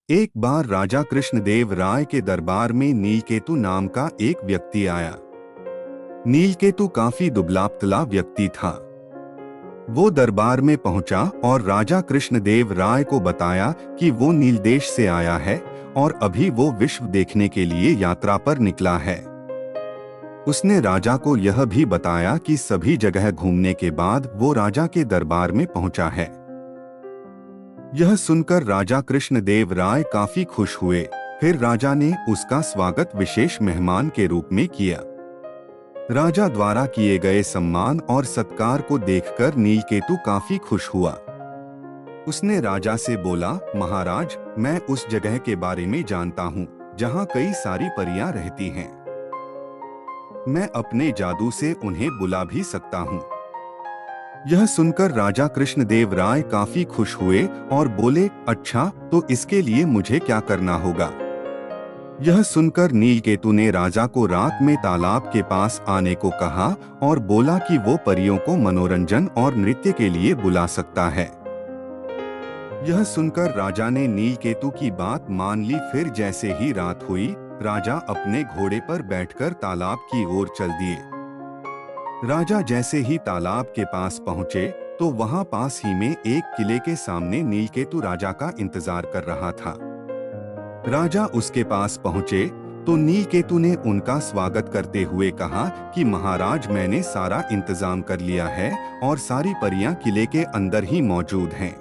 एक बार राजा कृष्णदेव राय के दरबार में नीलकेतु नाम का एक व्यक्ति आया। नीलकेतु काफी दुबला-पतला व्यक्ति था। वो दरबार में पहुंचा और राजा कृष्णदेव राय को बताया कि वो नीलदेश से आया है और अभी वो विश्व देखने के लिए यात्रा पर निकला है। उसने राजा को यह भी बताया कि सभी जगह घूमने के बाद वो राजा के दरबार में पहुंचा है। यह सुनकर राजा कृष्णदेव राय काफी खुश हुए। फिर राजा ने उसका स्वागत विशेष मेहमान के रूप में किया। राजा द्वारा किए गए सम्मान और सत्कार को देखकर नीलकेतु काफी खुश हुआ। उसने राजा से बोला, महाराज, मैं उस जगह के बारे में जानता हूँ जहाँ कई सारी परियां रहती हैं। मैं अपने जादू से उन्हें बुला भी सकता हूँ। यह सुनकर राजा कृष्णदेव राय काफी खुश हुए और बोले, अच्छा, तो इसके लिए मुझे क्या करना होगा? यह सुनकर नीलकेतु ने राजा को रात में तालाब के पास आने को कहा और बोला कि वो परियों को मनोरंजन और नृत्य के लिए बुला सकता है। यह सुनकर राजा ने नीलकेतु की बात मान ली। फिर जैसे ही रात हुई, राजा अपने घोड़े पर बैठकर तालाब की ओर चल दिए। राजा जैसे ही तालाब के पास पहुंचे तो वहां पास ही में एक किले के सामने नीलकेतु राजा का इंतजार कर रहा था। राजा उसके पास पहुंचे तो नीलकेतु ने उनका स्वागत करते हुए कहा कि महाराज, मैंने सारा इंतजाम कर लिया है और सारी परियां किले के अंदर ही मौजूद हैं।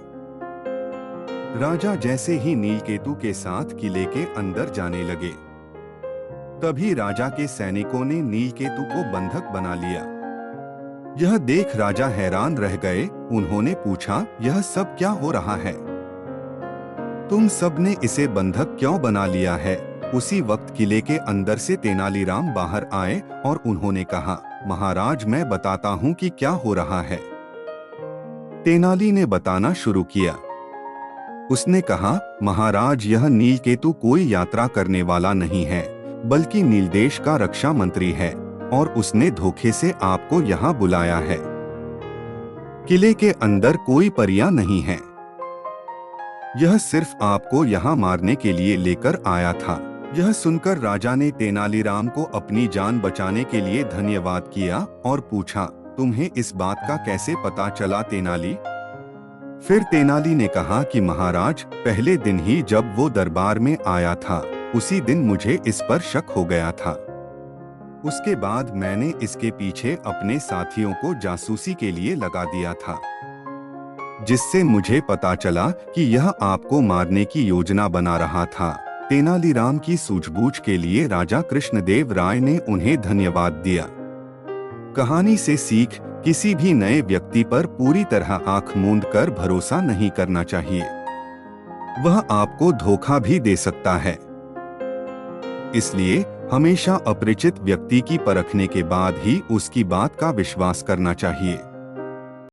राजा जैसे ही नीलकेतु के साथ किले के अंदर जाने लगे, तभी राजा के सैनिकों ने नीलकेतु को बंधक बना लिया। यह देख राजा हैरान रह गए। उन्होंने पूछा, यह सब क्या हो रहा है? तुम सब ने इसे बंधक क्यों बना लिया है? उसी वक्त किले के अंदर से तेनालीराम बाहर आए और उन्होंने कहा, महाराज, मैं बताता हूँ कि क्या हो रहा है। तेनाली ने बताना शुरू किया। उसने कहा, महाराज, यह नीलकेतु कोई यात्रा करने वाला नहीं है, बल्कि नीलदेश का रक्षा मंत्री है और उसने धोखे से आपको यहाँ बुलाया है। किले के अंदर कोई परियां नहीं है। यह सिर्फ आपको यहाँ मारने के लिए लेकर आया था। यह सुनकर राजा ने तेनालीराम को अपनी जान बचाने के लिए धन्यवाद किया और पूछा, तुम्हें इस बात का कैसे पता चला तेनाली? फिर तेनाली ने कहा कि महाराज, पहले दिन ही जब वो दरबार में आया था, उसी दिन मुझे इस पर शक हो गया था। उसके बाद मैंने इसके पीछे अपने साथियों को जासूसी के लिए लगा दिया था, जिससे मुझे पता चला कि यह आपको मारने की योजना बना रहा था। तेनालीराम की सूझबूझ के लिए राजा कृष्णदेव राय ने उन्हें धन्यवाद दिया। कहानी से सीख, किसी भी नए व्यक्ति पर पूरी तरह आंख मूंद कर भरोसा नहीं करना चाहिए। वह आपको धोखा भी दे सकता है। इसलिए हमेशा अपरिचित व्यक्ति की परखने के बाद ही उसकी बात का विश्वास करना चाहिए।